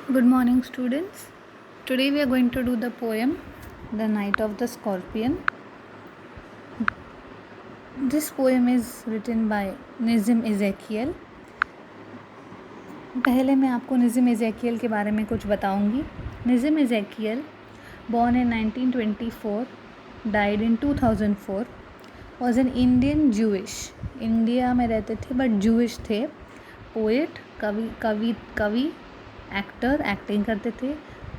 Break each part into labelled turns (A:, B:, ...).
A: Good morning, students. Today we are going to do the poem The Night of the Scorpion. This poem is written by Nizim Ezekiel. पहले मैं आपको निज़िम एज़ेकियल के बारे में कुछ बताऊंगी. Nissim एज़ेकियल, born in 1924, died in 2004, was an Indian Jewish. India में रहते थे बट जूइश थे. पोएट, कवि, एक्टर, एक्टिंग करते थे,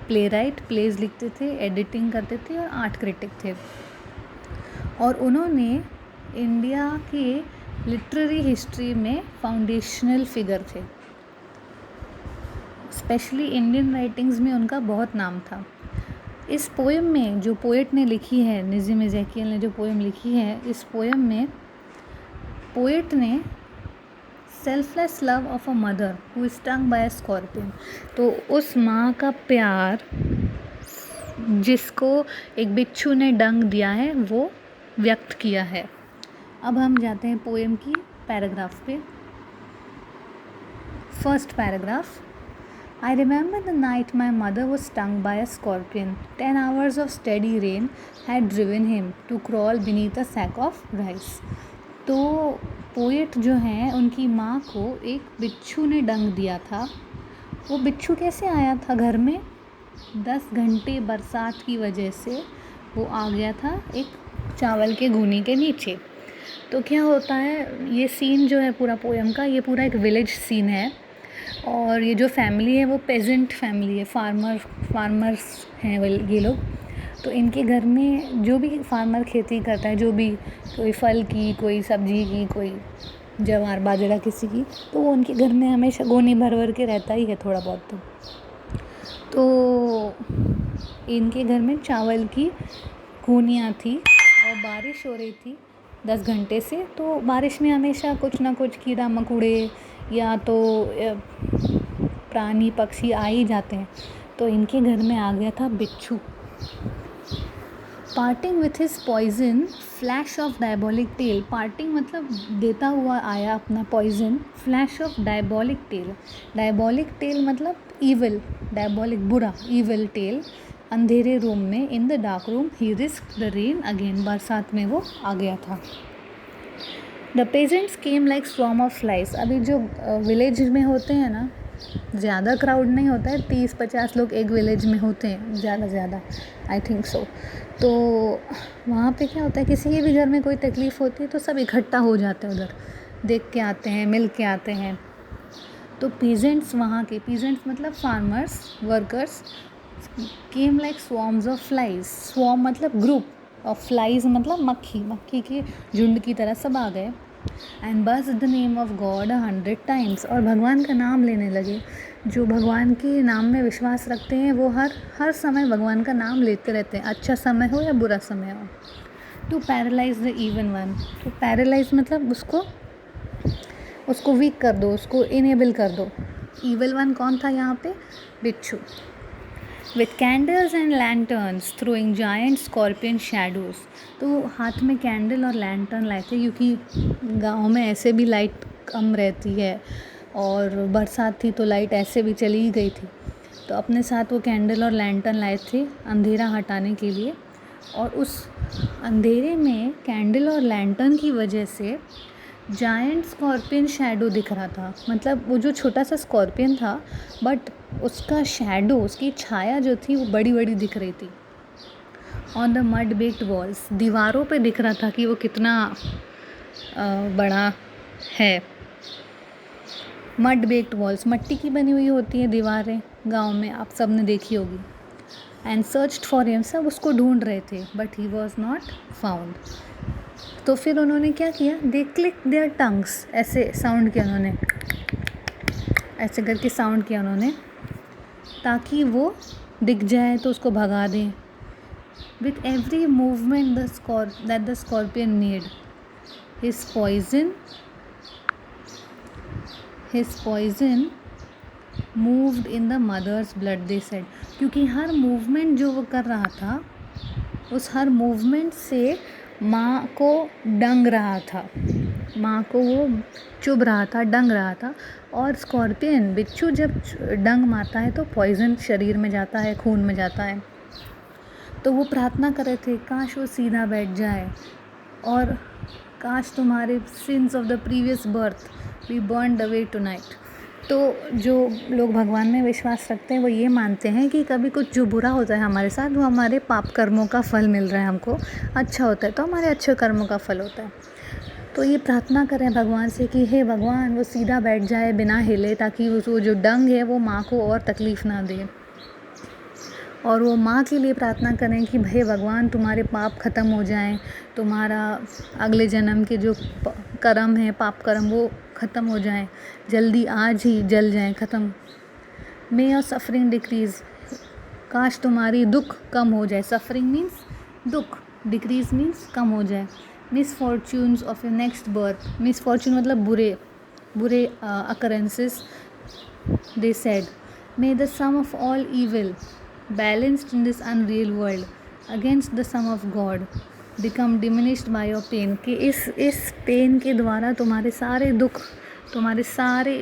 A: प्ले राइट, प्लेज लिखते थे, एडिटिंग करते थे और आर्ट क्रिटिक थे. और उन्होंने इंडिया के लिटरेरी हिस्ट्री में फाउंडेशनल फिगर थे. स्पेशली इंडियन राइटिंग्स में उनका बहुत नाम था. इस पोएम में जो पोएट ने लिखी है, निज़िम एज़ेकियल ने जो पोएम लिखी है, इस पोएम में पोएट ने selfless love of a mother who is stung by a scorpion, तो उस माँ का प्यार जिसको एक बिच्छू ने डंक दिया है वो व्यक्त किया है. अब हम जाते हैं पोएम की पैराग्राफ पे. First paragraph. I remember the night my mother was stung by a scorpion. 10 hours of steady rain had driven him to crawl beneath a sack of rice. तो पोएट जो हैं उनकी माँ को एक बिच्छू ने डंक दिया था. वो बिच्छू कैसे आया था घर में? 10 घंटे बरसात की वजह से वो आ गया था एक चावल के घूनी के नीचे. तो क्या होता है, ये सीन जो है पूरा पोएम का, ये पूरा एक विलेज सीन है. और ये जो फैमिली है वो पेजेंट फैमिली है, फार्मर्स हैं ये लोग. तो इनके घर में जो भी फार्मर खेती करता है, जो भी कोई फल की, कोई सब्जी की, कोई ज्वार बाजरा किसी की, तो वो उनके घर में हमेशा गोनी भर भर के रहता ही है थोड़ा बहुत. तो इनके घर में चावल की घूनियाँ थी और बारिश हो रही थी 10 घंटे से. तो बारिश में हमेशा कुछ ना कुछ कीड़ा मकोड़े या तो प्राणी पक्षी आ ही जाते हैं. तो इनके घर में आ गया था बिच्छू. Parting with his poison flash of diabolic tail. Parting मतलब देता हुआ आया अपना poison. Flash of diabolic tail. Diabolic tail मतलब ईविल, डायबॉलिक बुरा, ईविल टेल. अंधेरे रूम में, इन द डार्क रूम ही रिस्क द रेन अगेन. बरसात में वो आ गया था. The peasants came like swarm of flies. अभी जो विलेज में होते हैं ना, ज़्यादा क्राउड नहीं होता है, 30-50 लोग एक विलेज में होते हैं ज़्यादा आई थिंक सो. तो वहाँ पे क्या होता है, किसी के भी घर में कोई तकलीफ़ होती है तो सब इकट्ठा हो जाते हैं उधर, देख के आते हैं, मिल के आते हैं. तो पीजेंट्स, वहाँ के पीजेंट्स मतलब farmers, workers, came like swarms of flies. Swarm मतलब ग्रुप, और फ्लाइज मतलब मक्खी के झुंड की तरह सब आ गए. एंड बस the name of God 100 times. और भगवान का नाम लेने लगे. जो भगवान के नाम में विश्वास रखते हैं वो हर समय भगवान का नाम लेते रहते हैं, अच्छा समय हो या बुरा समय हो. To paralyse the evil one. तो पैरालाइज मतलब उसको वीक कर दो, उसको इनेबल कर दो. ईवल वन कौन था यहाँ पे? बिच्छू. With candles and lanterns throwing giant scorpion shadows. तो हाथ में कैंडल और लैंटर्न लाए थे क्योंकि गांव में ऐसे भी लाइट कम रहती है और बरसात थी तो लाइट ऐसे भी चली ही गई थी. तो अपने साथ वो कैंडल और लैंटर्न लाए थे अंधेरा हटाने के लिए. और उस अंधेरे में कैंडल और लैंटर्न की वजह से जायंट स्कॉर्पियन शैडो दिख रहा था. मतलब वो जो छोटा सा स्कॉर्पियन था बट उसका शैडो, उसकी छाया जो थी वो बड़ी बड़ी दिख रही थी. On the mud baked walls. दीवारों पे दिख रहा था कि वो कितना बड़ा है. मड बेक्ड वॉल्स, मट्टी की बनी हुई होती है दीवारें गांव में, आप सब ने देखी होगी. And searched for him. सब उसको ढूंढ रहे थे but he was not found. तो फिर उन्होंने क्या किया? They click their tongues. ऐसे साउंड किया उन्होंने, ऐसे करके साउंड किया उन्होंने ताकि वो दिख जाए तो उसको भगा दें. With every movement that the scorpion made, his poison moved in the mother's blood, they said. क्योंकि हर मूवमेंट जो वो कर रहा था, उस हर मूवमेंट से माँ को डंग रहा था. माँ को वो चुभ रहा था, डंग रहा था। और स्कॉर्पियन बिच्छू जब डंग मारता है तो पॉइजन शरीर में जाता है, खून में जाता है। तो वो प्रार्थना कर रहे थे काश वो सीधा बैठ जाए और काश तुम्हारे sins of the previous birth be burned away tonight. तो जो लोग भगवान में विश्वास रखते हैं वो ये मानते हैं कि कभी कुछ जो बुरा होता है हमारे साथ वो हमारे पाप कर्मों का फल मिल रहा है, हमको अच्छा होता है तो हमारे अच्छे कर्मों का फल होता है। तो ये प्रार्थना करें भगवान से कि हे भगवान वो सीधा बैठ जाए बिना हिले, ताकि वो जो डंग है वो माँ को और तकलीफ़ ना दे। और वो माँ के लिए प्रार्थना करें कि हे भगवान तुम्हारे पाप ख़त्म हो जाएं, तुम्हारा अगले जन्म के जो कर्म है, पाप कर्म, वो ख़त्म हो जाएं, जल्दी आज ही जल जाएं, ख़त्म। मे योर सफरिंग डिक्रीज़, काश तुम्हारी दुख कम हो जाए। सफरिंग मीन्स दुख, डिक्रीज़ मीन्स कम हो जाए। Misfortunes of your next birth, misfortune मतलब बुरे occurrences. They said may the sum of all evil balanced in this unreal world against the sum of God become diminished by your pain, कि इस pen के द्वारा तुम्हारे सारे दुख, तुम्हारे सारे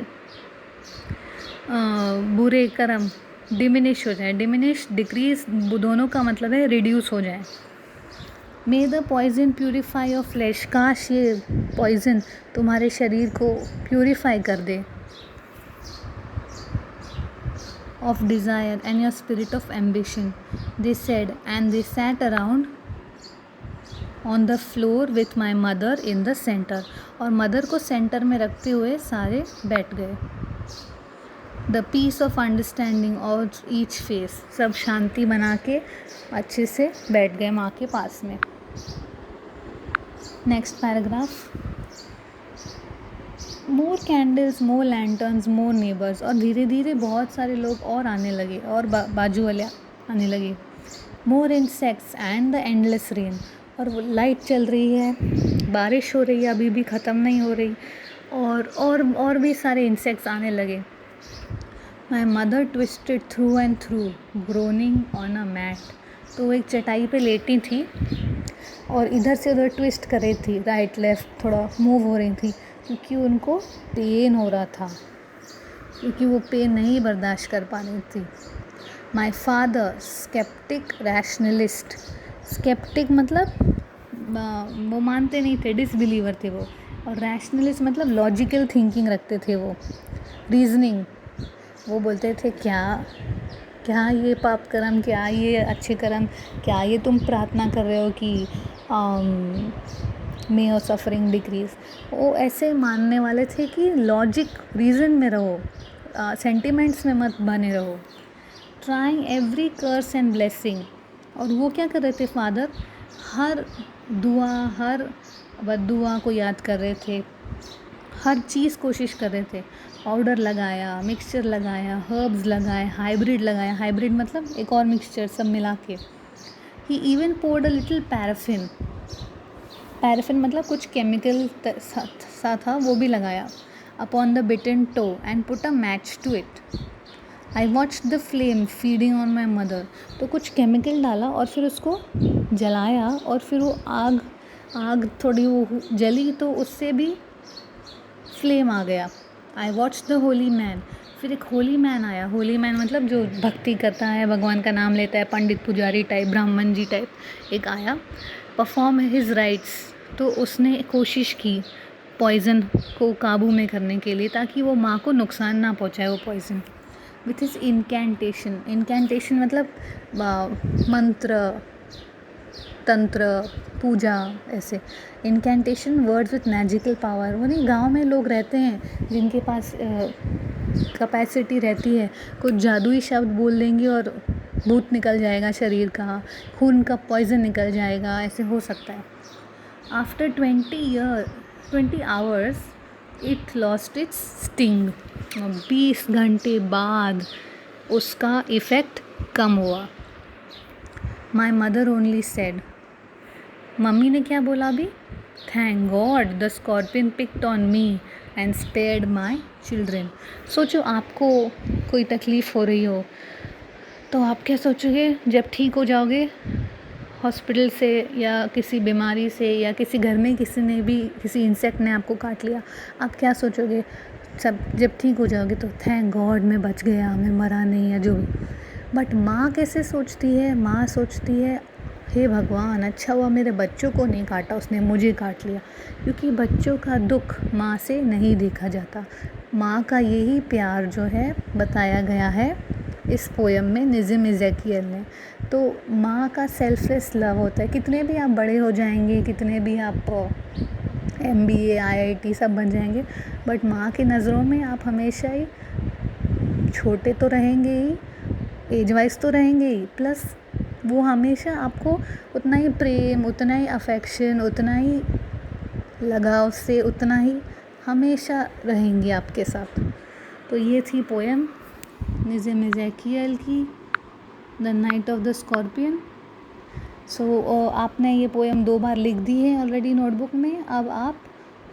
A: बुरे कर्म डिमिनिश हो जाए। डिमिनिश, डिक्रीज दोनों का मतलब है रिड्यूस हो जाए। May the poison purify your flesh, काश ये पॉइजन तुम्हारे शरीर को प्यूरिफाई कर दे। of desire and your spirit of ambition, they said, and they sat around on the floor with my mother in the center, और मदर को सेंटर में रखते हुए सारे बैठ गए। The peace of understanding of each face, सब शांति बना के अच्छे से बैठ गए माँ के पास में। नेक्स्ट पैराग्राफ, मोर कैंडल्स, मोर लैंटर्न्स, मोर नेबर्स, और धीरे धीरे बहुत सारे लोग और आने लगे और बाजू वाले आने लगे। More insects and the endless rain, और वो लाइट चल रही है, बारिश हो रही है, अभी भी ख़त्म नहीं हो रही, और भी सारे इंसेक्ट्स आने लगे। My mother twisted through and through groaning on a mat, तो वो एक चटाई पे लेटी थी और इधर से उधर ट्विस्ट कर रही थी, राइट लेफ़्ट थोड़ा मूव हो रही थी, क्योंकि उनको पेन हो रहा था, क्योंकि वो पेन नहीं बर्दाश्त कर पा रही थी। My father skeptic rationalist, skeptic मतलब वो मानते नहीं थे, डिसबिलीवर थे वो, और रैशनलिस्ट मतलब लॉजिकल थिंकिंग रखते थे वो, रीजनिंग। वो बोलते थे क्या ये पाप कर्म, क्या ये अच्छे कर्म, क्या ये तुम प्रार्थना कर रहे हो कि मे और सफरिंग डिक्रीज। वो ऐसे मानने वाले थे कि लॉजिक रीज़न में रहो, सेंटिमेंट्स में मत बने रहो। Trying every curse and blessing, और वो क्या कर रहे थे फादर, हर दुआ, हर बद्दुआ को याद कर रहे थे, हर चीज़ कोशिश कर रहे थे। पाउडर लगाया, मिक्सचर लगाया, हर्ब्स लगाए, हाइब्रिड लगाया, हाइब्रिड मतलब एक और मिक्सचर सब मिला के। He even poured a little paraffin, paraffin मतलब कुछ केमिकल सा था, वो भी लगाया। Upon the bitten toe and put a match to it. I watch the flame feeding on my mother, तो कुछ केमिकल डाला और फिर उसको जलाया, और फिर वो आग थोड़ी वो जली तो उससे भी फ्लेम आ गया। आई वॉच द होली मैन, फिर एक होली मैन आया। होली मैन मतलब जो भक्ति करता है, भगवान का नाम लेता है, पंडित पुजारी टाइप, ब्राह्मण जी टाइप एक आया। परफॉर्म हिज राइट्स, तो उसने कोशिश की पॉइज़न को काबू में करने के लिए, ताकि वो माँ को नुकसान ना पहुँचाए वो पॉइज़न। विथ इज़ इनकैंटेशन, इनकैंटेशन मतलब मंत्र, तंत्र, पूजा, ऐसे। इनकैंटेशन वर्ड्स विथ मैजिकल पावर, वो नहीं, गांव में लोग रहते हैं जिनके पास कैपेसिटी रहती है, कुछ जादुई शब्द बोल देंगे और भूत निकल जाएगा शरीर का, खून का पॉइज़न निकल जाएगा, ऐसे हो सकता है। After 20 hours it lost its sting, 20 घंटे बाद उसका इफ़ेक्ट कम हुआ। My mother only said, mummy ने क्या बोला अभी, thank God the scorpion picked on me and spared my children. सोचो आपको कोई तकलीफ़ हो रही हो तो आप क्या सोचोगे जब ठीक हो जाओगे हॉस्पिटल से या किसी बीमारी से या किसी घर में किसी ने भी किसी इंसेक्ट ने आपको काट लिया, आप क्या सोचोगे? सब जब ठीक हो जाओगे तो थैंक गॉड मैं बच गया, मैं मरा नहीं या जो भी। बट माँ कैसे सोचती है? माँ सोचती है हे भगवान, अच्छा हुआ मेरे बच्चों को नहीं काटा, उसने मुझे काट लिया। क्योंकि बच्चों का दुख माँ से नहीं देखा जाता। माँ का यही प्यार जो है बताया गया है इस पोएम में नज़ीम एज़ेकियल ने। तो माँ का सेल्फलेस लव होता है। कितने भी आप बड़े हो जाएंगे, कितने भी आप MBA IIT सब बन जाएंगे, बट माँ की नज़रों में आप हमेशा ही छोटे तो रहेंगे ही, एज वाइज तो रहेंगे ही, प्लस वो हमेशा आपको उतना ही प्रेम, उतना ही अफेक्शन, उतना ही लगाव से, उतना ही हमेशा रहेंगी आपके साथ। तो ये थी पोएम नज़ीम एज़ेकियल की the night of the scorpion. So आपने ये पोएम 2 बार लिख दी है ऑलरेडी नोटबुक में। अब आप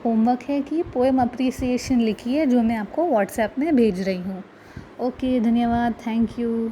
A: होमवर्क है कि पोएम अप्रिसिएशन लिखिए, जो मैं आपको व्हाट्सएप में भेज रही हूँ। ओके, धन्यवाद, थैंक यू।